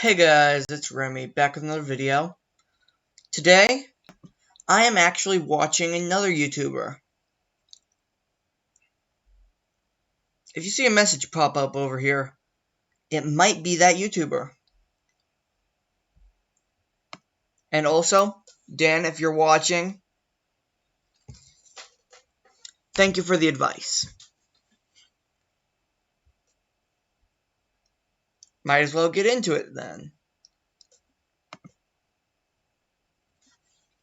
Hey guys, it's Remy, back with another video. Today, I am actually watching another YouTuber. If you see a message pop up over here, it might be that YouTuber. And also, Dan, if you're watching, thank you for the advice. Might as well get into it then.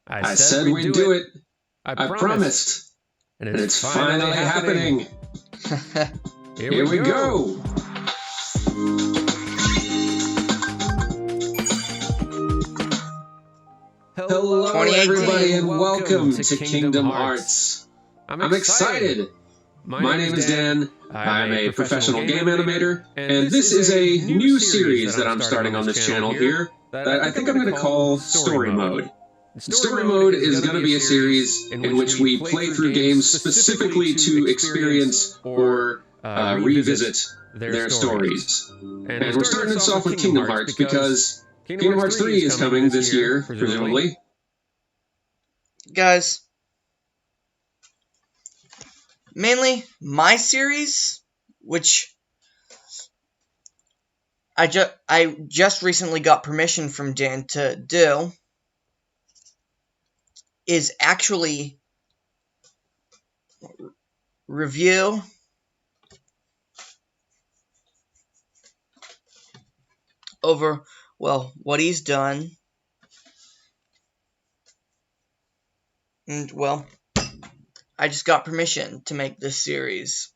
I said we'd do it. I promised. And it's finally happening. Here we go. Hello everybody and welcome to Kingdom Hearts. I'm excited. My name is Dan. I'm a professional game animator, and this is a new series that I'm starting on this channel here that I think I'm going to call Story Mode. Story Mode is going to be a series in which we play through games specifically to experience or revisit their stories. And we're starting this off with Kingdom Hearts because Kingdom Hearts 3 is coming this year, presumably. Guys, mainly my series, which I just recently got permission from Dan to do, is actually review over, well, what he's done. And, well, I just got permission to make this series.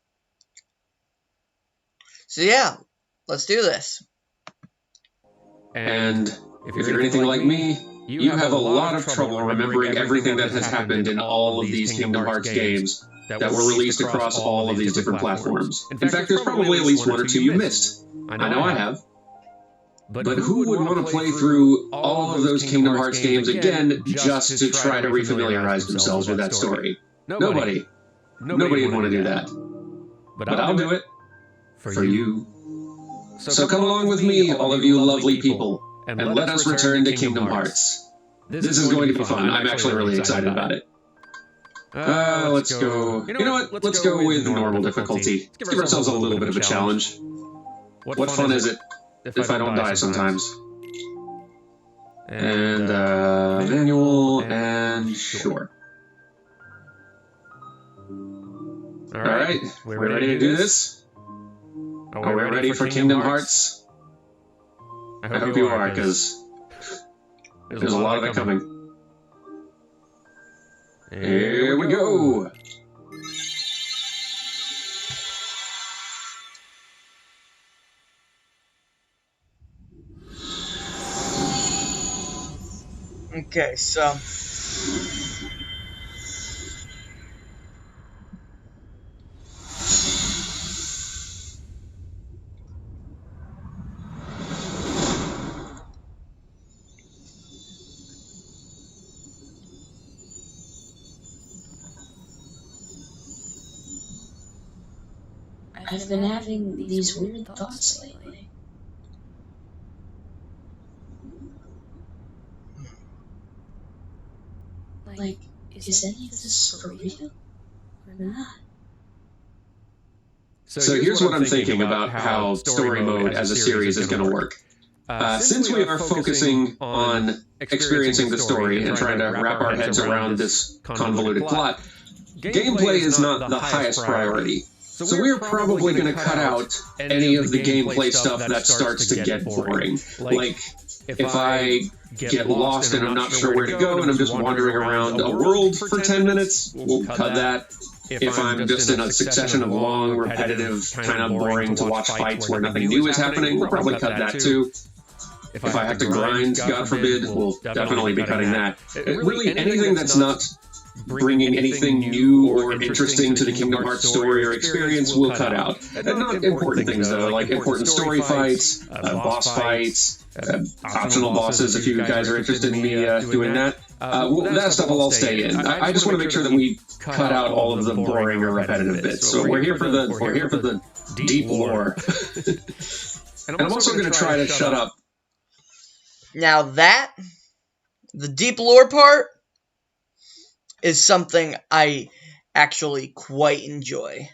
So yeah, let's do this. And if you're anything like me, you have a lot of trouble remembering everything that has happened in all of these Kingdom Hearts games that were released across all of these different platforms. In fact, there's probably at least one or two you missed. I know I have. But who would want to play through all of those Kingdom Hearts games again just to try to refamiliarize themselves with that story? Nobody. Nobody would want to do that. But I'll do it. For you. So come along with me, all of you lovely people, and let us return to Kingdom Hearts. This is going to be fun. I'm actually really excited about it. Let's go... You know what? Let's go with normal difficulty. Let's give ourselves a little bit of a challenge. What fun is it if I don't die sometimes? And, manual, and sure. Alright, we're ready to do this? Are we ready for Kingdom Hearts? I hope you are, because there's a lot of it coming. Here we go! Okay, so I've been having these weird thoughts lately. Like, is any of this for real or not? So here's what I'm thinking about how Story Mode as a series is going to work. Since we are focusing on experiencing the story and trying to wrap our heads around this convoluted plot, gameplay is not the highest priority. So we're probably going to cut out any of the gameplay stuff that starts to get boring. Like, if I get lost and I'm not sure where to go and I'm just wandering around a world for 10 minutes, we'll cut that. If I'm just in a succession of long, repetitive, kind of boring to watch fights where nothing new is happening, we'll probably cut that too. If I have to grind, God forbid, we'll definitely be cutting that. Really, anything that's not bringing anything new or interesting to the Kingdom Hearts story or experience will cut out. And not important things though, like important story fights, boss fights, optional bosses if you guys are interested in me doing that. That stuff will all stay in. I just want to make sure that we cut out all of the boring or repetitive bits. So we're here for the deep lore. And I'm also going to try to shut up Now that, the deep lore part, is something I actually quite enjoy.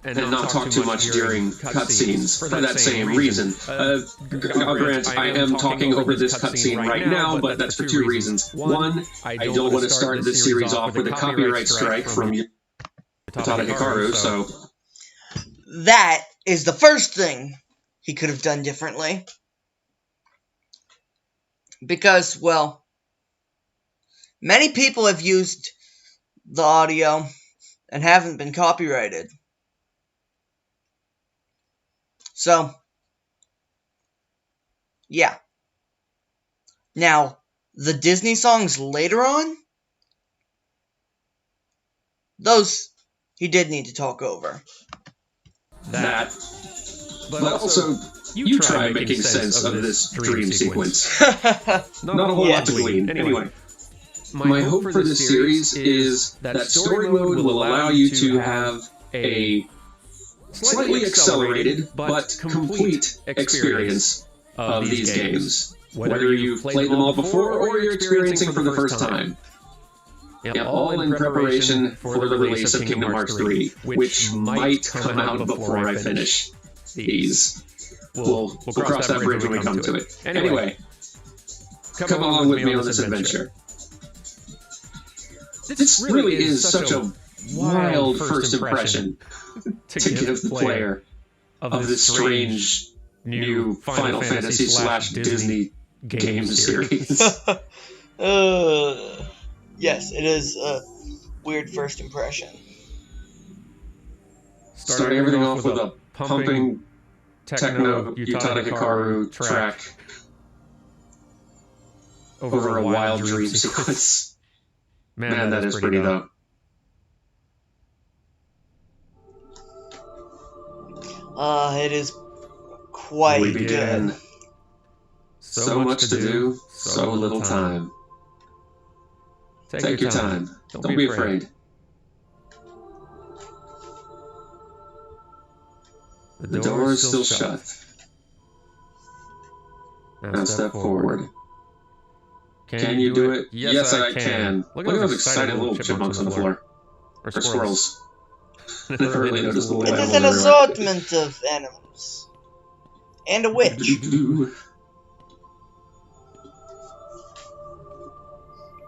And not talk too much during cutscenes for that same reason. I'll grant I am talking over this cutscene right now, but that's for two reasons. One, I don't want to start this series off with a copyright strike from Utada Hikaru, so... That is the first thing he could have done differently. Because, well, many people have used the audio and haven't been copyrighted. So, yeah. Now, the Disney songs later on, those he did need to talk over. That. But also, you try making sense of this dream sequence. Not a whole lot to glean. Anyway, my hope for this series is that story mode will allow you to have a slightly accelerated but complete experience of these games, whether you've played them all before or you're experiencing for the first time. All in preparation for the release of Kingdom Hearts 3, which might come out before I finish these. We'll cross that bridge when we come to it. Anyway, come along with me on this adventure. This really is such a wild first impression to give the player of this strange new Final Fantasy / Disney game series. Yes, it is a weird first impression. Starting everything off with a pumping techno Utada Hikaru track over a wild dream sequence. Man, that is pretty though. It is quite We begin. good. So much to do, so little time. Take your time. Don't be afraid. The door is still shut. Now step forward. Can you do it? Yes, I can. Look at those excited little chipmunks on the floor. Or squirrels. Never really noticed the little It is animals an everywhere. assortment of animals. And a witch.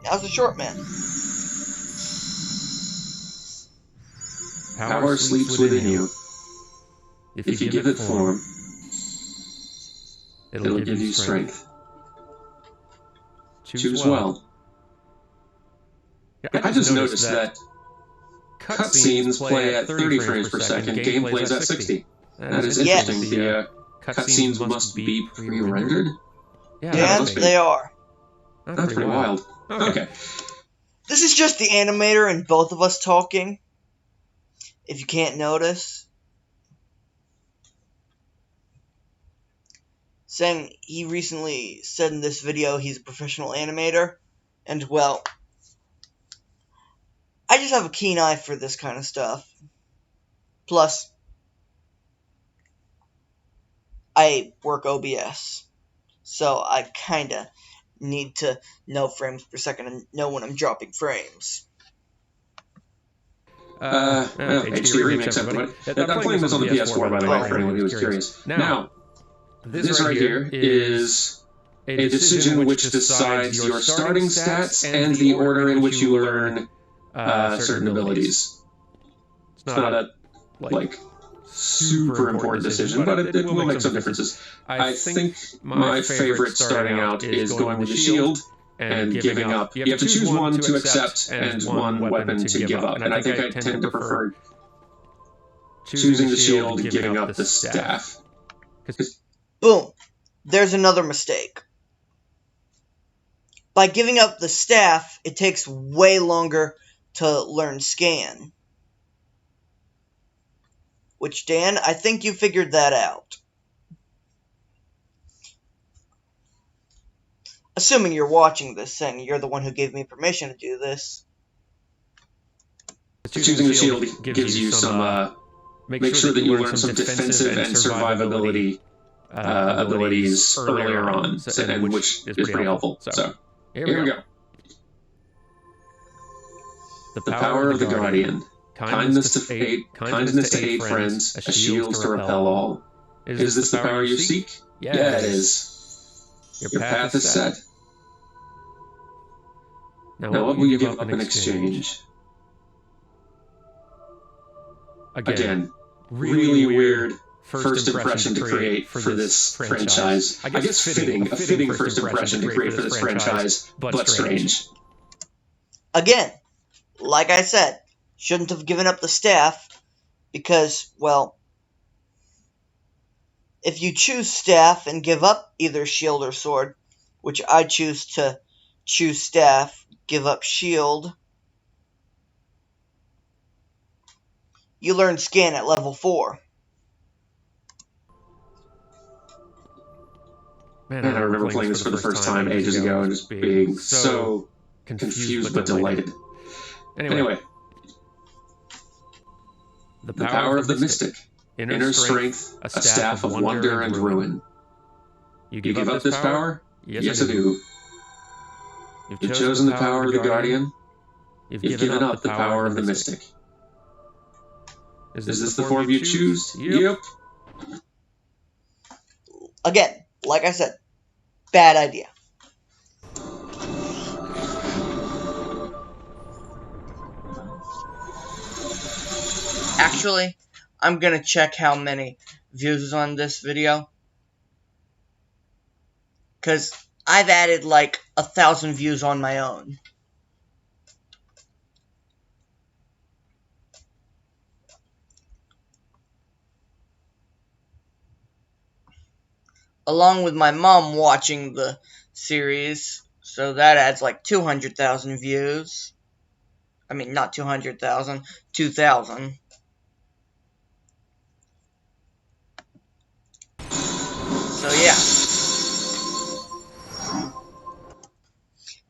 Now's the short man. Power sleeps within you. If you give it form, it'll give you strength. Choose well. I just noticed that cutscenes play at 30 frames per second, game plays at 60. That is interesting. The cutscenes must be pre-rendered? Yeah, they are. That's pretty wild. Okay. This is just the animator and both of us talking. If you can't notice. Saying he recently said in this video he's a professional animator. And, well, I just have a keen eye for this kind of stuff. Plus, I work OBS. So I kinda need to know frames per second and know when I'm dropping frames. HD Remix, everybody. I'm playing this on the PS4, by the way, for anyone who was curious. Now, this right here is a decision which decides your starting stats and the order in which you learn certain abilities. It's not a, like, super important decision, but it will make some differences. I think my favorite starting out is going with the shield and giving up. You have to choose one to accept and one weapon to give up. And I think I tend to prefer choosing the shield and giving up the staff. Boom. There's another mistake. By giving up the staff, it takes way longer to learn scan. Which, Dan, I think you figured that out. Assuming you're watching this and you're the one who gave me permission to do this. Choosing the shield gives you some make sure that you learn some defensive and survivability abilities earlier on, and which is pretty helpful. So here we go. The power of the Guardian. Kindness to eight friends, a shield to repel all. Is this the power you seek? Yeah, it is. Your path is set. Now what will you give up in exchange? Again, really weird first impression to create for this franchise. I guess a fitting first impression to create for this franchise, but strange. Again, like I said, shouldn't have given up the staff because, well, if you choose staff and give up either shield or sword, which I choose to choose staff, give up shield, you learn scan at level 4. Man, I remember playing this for the first time ages ago and just being so confused but delighted. Anyway. The power of the mystic. Inner strength, a staff of wonder and ruin. You give up this power? Yes, I do. You've chosen the power of the Guardian. You've given up the power of the mystic. Is this the form you choose? Yep. Again, like I said, bad idea. Actually, I'm gonna check how many views is on this video, because I've added like 1,000 views on my own. Along with my mom watching the series, so that adds like 200,000 views. I mean, not 200,000, 2,000. So yeah.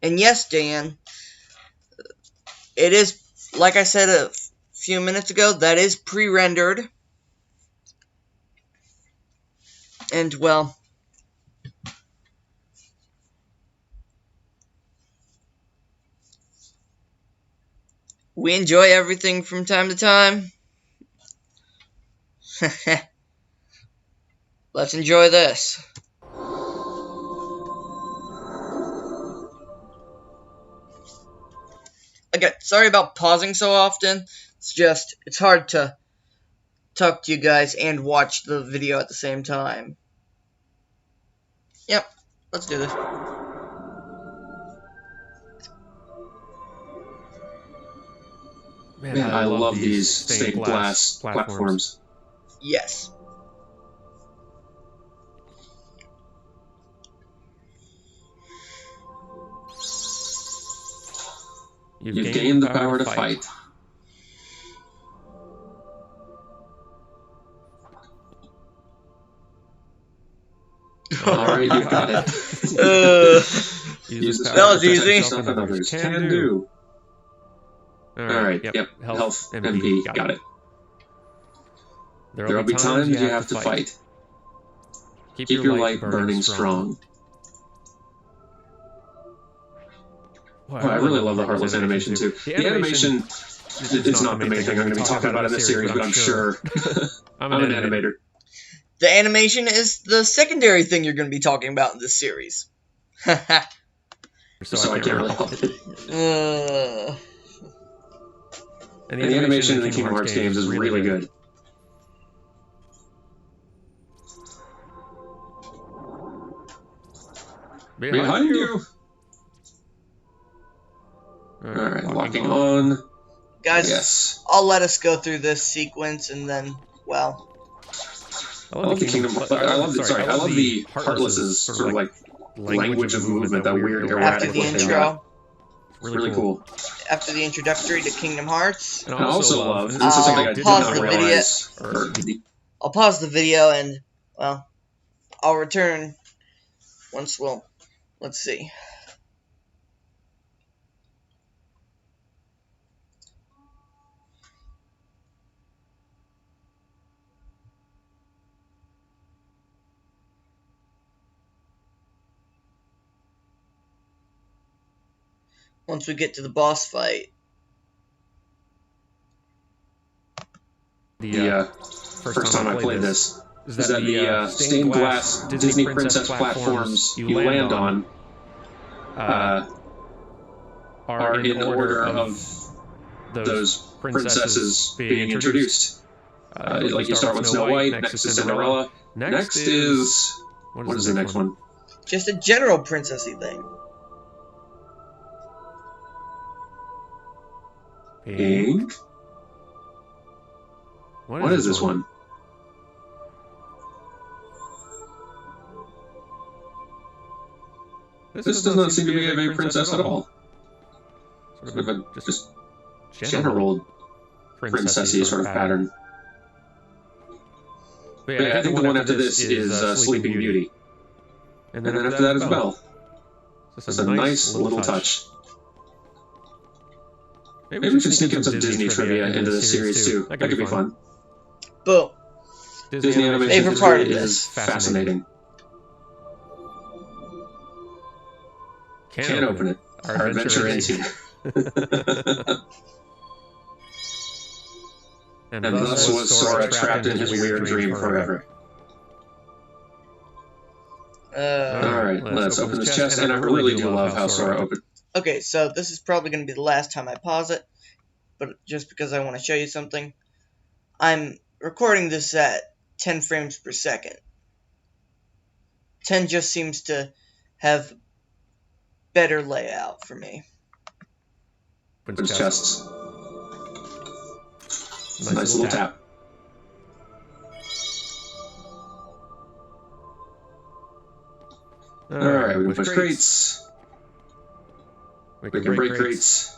And yes, Dan, it is, like I said a few minutes ago, that is pre-rendered. And, well, we enjoy everything from time to time. Let's enjoy this. Again, sorry about pausing so often. It's hard to talk to you guys and watch the video at the same time. Yep, let's do this. Man, I love these stained glass platforms. Yes. You've gained the power to fight. Alright, you got it. Use this power that was to protect easy. yourself and others. Can do. Alright, yep. Health, MP, got it. There'll be times you have to fight. Keep your light burning strong. Boy, I really love the Heartless animation too. The animation is not the main thing I'm going to be talking about in this series, but I'm sure. I'm an animator. The animation is the secondary thing you're going to be talking about in this series. So I can't really help it. And the animation in the Kingdom Hearts games is really good. Behind you! Alright, locking on. Guys, yes. I'll let us go through this sequence and then, well... I love the Kingdom Hearts. I love the Heartless's sort of like language of movement, that weird erratic after the intro. Really cool. After the introductory to Kingdom Hearts. And I also love, and this is something I did not realize. I'll pause the video and, well, I'll return once let's see. once we get to the boss fight. The first time I played this is that the stained glass Disney princess platforms you land on are in order of those princesses being introduced. Like you start with Snow White, next is Cinderella, next is... What is the next one? Just a general princessy thing. Pink? What is this one? This does not seem to be a big princess at all. Sort of a just general princessy sort of pattern. But yeah, I think the one after this is Sleeping Beauty. And then after that is Belle. It's a nice little touch. Maybe we should sneak in some Disney trivia into this series too. That could be fun. Boom. Disney animation Favorite part of history this. is fascinating. Can't open it. Our adventure ends here. And thus was Sora trapped in his weird dream forever. Alright, let's open this chest, and I really do love how Sora opened. Okay, so this is probably going to be the last time I pause it, but just because I want to show you something. I'm recording this at 10 frames per second. 10 just seems to have better layout for me. Open his chests. Nice little tap. Alright, we can push crates. We can break crates.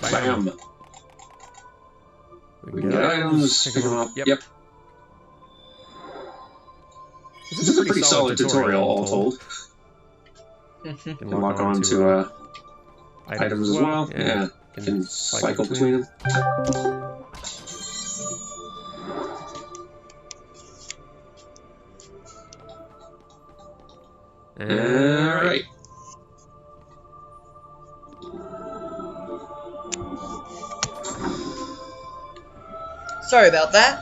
Bam! We can get items, pick them up. Yep. This is a pretty solid tutorial, all told. You can lock on to items as well. Yeah, you can cycle between them. Alright. Sorry about that.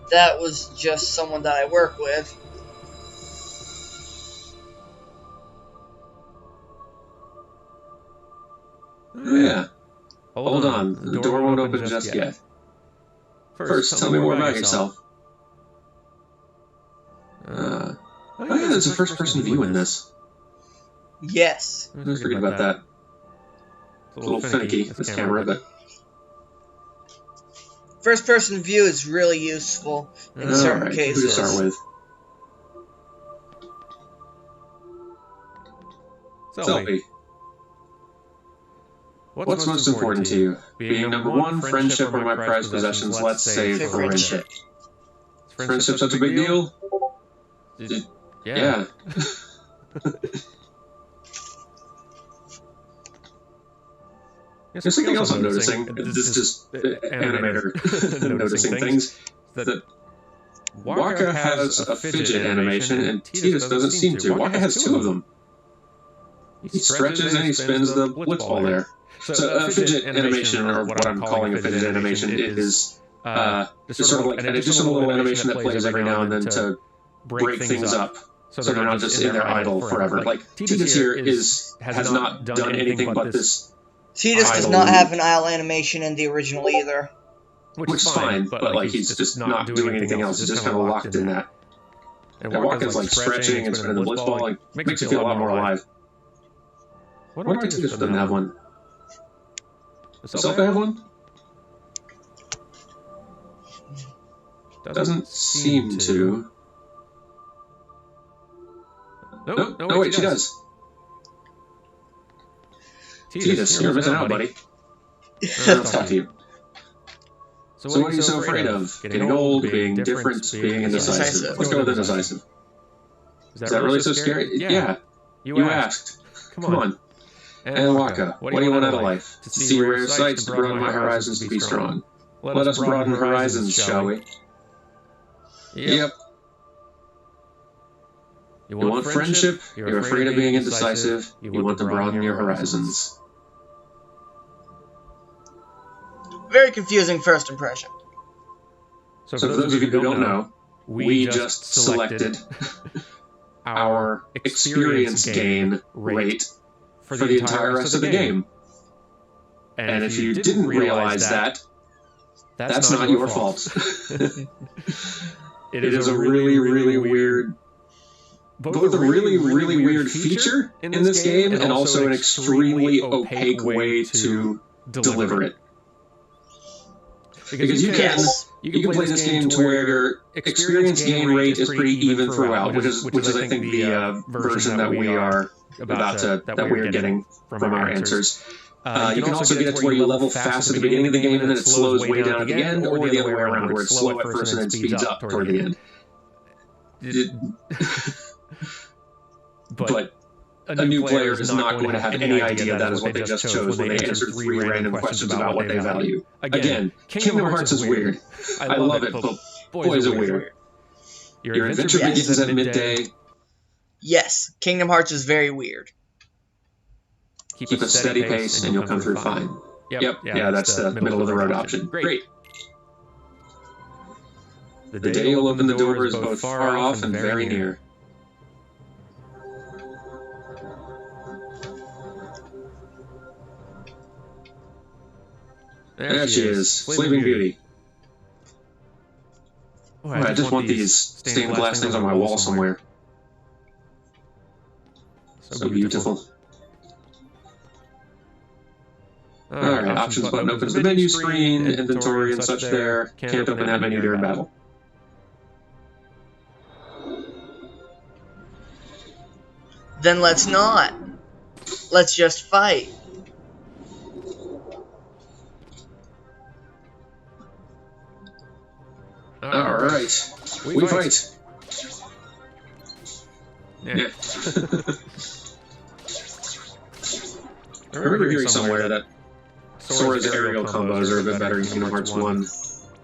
That was just someone that I work with. Oh, yeah. Hold on. The door won't open just yet. First, tell me more about yourself. Oh yeah, there's a first-person view in this. Yes. I always forget about that. It's a little finicky, this camera, but... First-person view is really useful in certain cases. Who to start with? Selfie. What's most important to you? Being number one, friendship, or my prized possessions? Let's say friendship. Friendship such a big deal? Yeah. There's something else I'm noticing. This is just animator noticing things. That Waka has a fidget animation, and Tidus doesn't seem to. Waka has two of them. He stretches and he spins the blitz ball there. So a fidget animation, or what I'm calling a fidget animation, is just sort of like an additional little animation that plays every now and then to break things up, so they're not just in there idle forever. Like Tidus here has not done anything but this. Tidus does not have an idle animation in the original either. Which is fine, but like he's just not doing anything else. He's just kind of locked in that. And Waka's like stretching and spinning the blitz ball, like makes you feel a lot more alive. What do Tidus doesn't have one? Does Selfie have one? Doesn't seem to. No, wait, she does. Tidus, you're missing out, buddy. I'll talk to you. So what are you so afraid of? Getting old, being different, being indecisive. Let's go with indecisive. Is that really so scary? Yeah. You asked. Come on. And Waka, what do you want out of life? To see rare sights, to broaden my horizons, to be strong. Let us broaden horizons, shall we? Yep. You want friendship, you're afraid of being indecisive, you want to broaden your horizons. Very confusing first impression. So for those of you who don't know, we just selected our experience gain rate for the entire rest of the game. And if you didn't realize that, that's not your fault. It is a really, really weird, both a really, really weird feature in this game and also an extremely opaque way to deliver it. Because you can play this game to where your experience gain rate is pretty even throughout, which is I think the version that we are getting from our answers. You can also get it to where you level fast at the beginning of the game and then it slows way down at the end, or the other way around, where it's slow at first and then speeds up toward the end. But a new player is not going to have any idea that is what they just chose when they answered 3 random questions about what they value. Again, Kingdom Hearts is weird. I love it, but boy is it weird. Your adventure begins at midday. Yes, Kingdom Hearts is very weird. Keep a steady pace and you'll come through fine. Yep, yeah, that's the middle of the road option. Great. The day you'll open the door is both far off and very near. There she is, Sleeping Beauty. Oh, I just want these stained glass things on my wall somewhere. So beautiful. Alright, options button opens the menu screen, inventory and such there. Can't open that menu during battle. Then let's not. Let's just fight. Alright, we fight. Yeah. I remember hearing somewhere that Sora's aerial combos are a bit better in Kingdom Hearts 1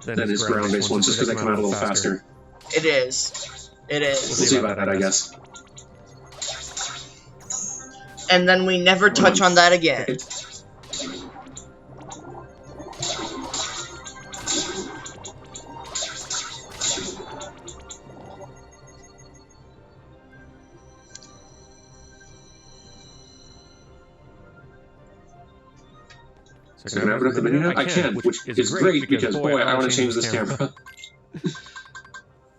than his ground-based ones, just because they come out a little faster. It is. It is. We'll see about that, I guess. And then we never touch on that again. So can I open up the menu now? I can, which is great because, boy, I want to change this camera.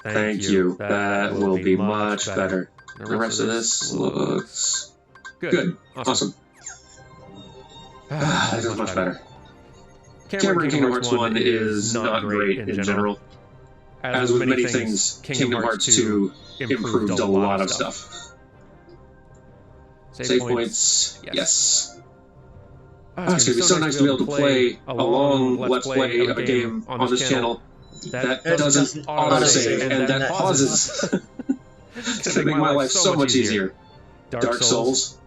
Thank you. That will be much better. The rest of this looks good. Awesome. That is much better. Camera in Kingdom Hearts 1 is not great in general. As with many things, Kingdom Hearts 2 improved a lot of stuff. Save points, yes. Oh, it's going to be so nice to be able to play a long Let's Play of a game on this channel that doesn't autosave and that pauses. It's going to make my life so much easier. Dark Souls.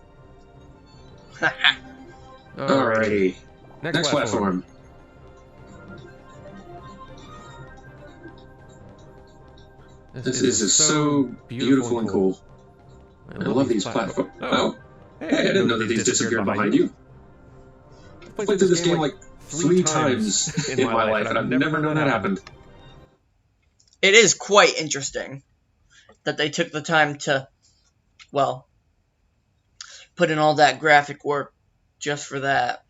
Alrighty. Next platform. This is so beautiful and cool. I love these platforms. Oh, hey, I didn't know that these disappeared behind you. I've played through this game like 3 times in my life, and I've never known that happened. It is quite interesting that they took the time to, well, put in all that graphic work just for that.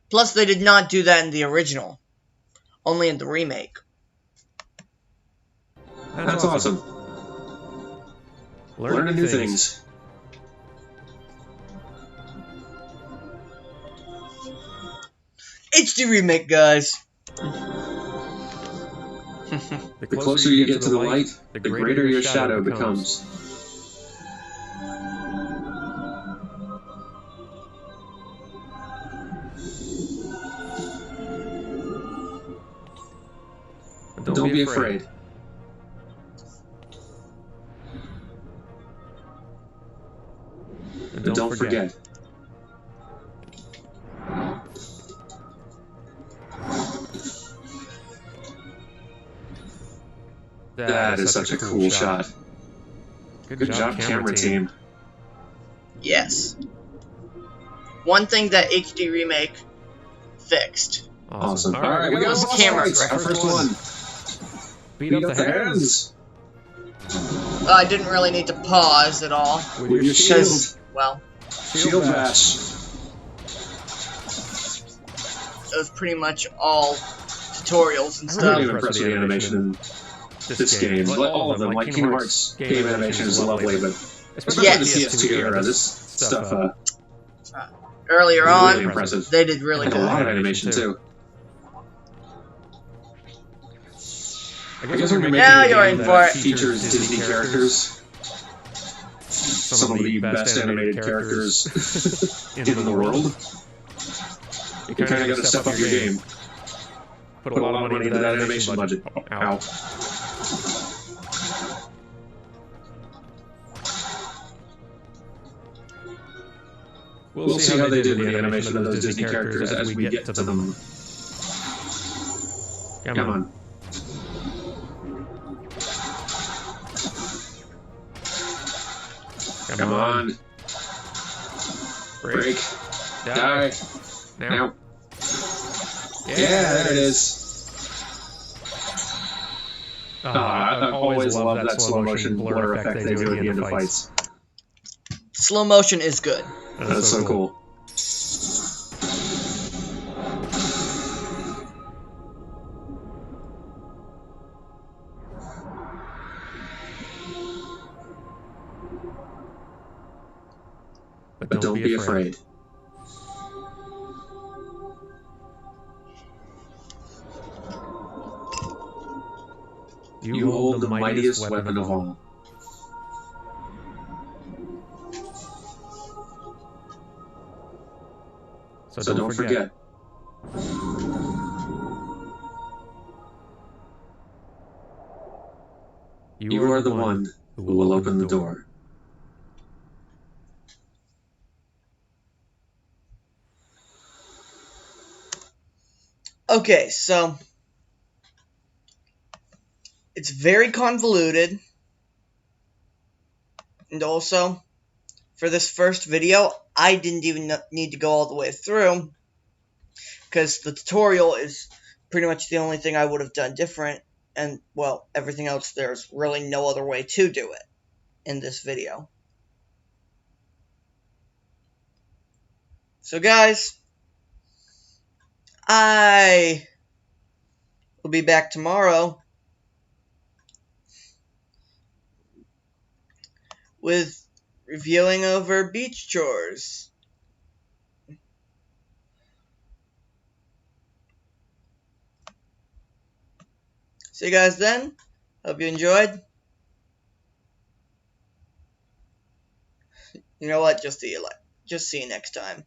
Plus, they did not do that in the original, only in the remake. That's awesome. Learning new things. It's the remake, guys. The closer you get to the light, the greater your shadow becomes. Don't be afraid. And don't forget. That is such a cool shot. Good job, camera team. Yes. One thing that HD Remake fixed. Awesome. Alright, we got those boss cameras. fights. Our first one. Beat up the hands. I didn't really need to pause at all. With your shield. Well, Shield bash. it was pretty much all tutorials and I'm stuff. really impressed with the animation in this game. All of them. Like Kingdom Hearts game animation is lovely, but especially Yes. the PS2 era, this stuff Earlier really on, impressive. they did really Like a good. lot of animation too. I guess when you're making Now a you're game in that for it. features Disney characters, some of the best animated characters in the world, you kind of got to step up your game. Put a lot of money into that animation budget. Ow. We'll see how they did with the animation of those Disney characters as we get to them. Come on. Come on. Break. Die. Now. Yeah, there it is. I've always loved that slow motion blur effect they do at the end of fights. Slow motion is good. That's so cool. But don't be afraid. You hold the mightiest weapon of all. So don't forget. You are the one who will open the door. Okay, so it's very convoluted, and also for this first video I didn't even need to go all the way through because the tutorial is pretty much the only thing I would have done different, and well, everything else there's really no other way to do it in this video. So guys, I will be back tomorrow with reviewing over beach chores. See you guys then. Hope you enjoyed. You know what? Just see you next time.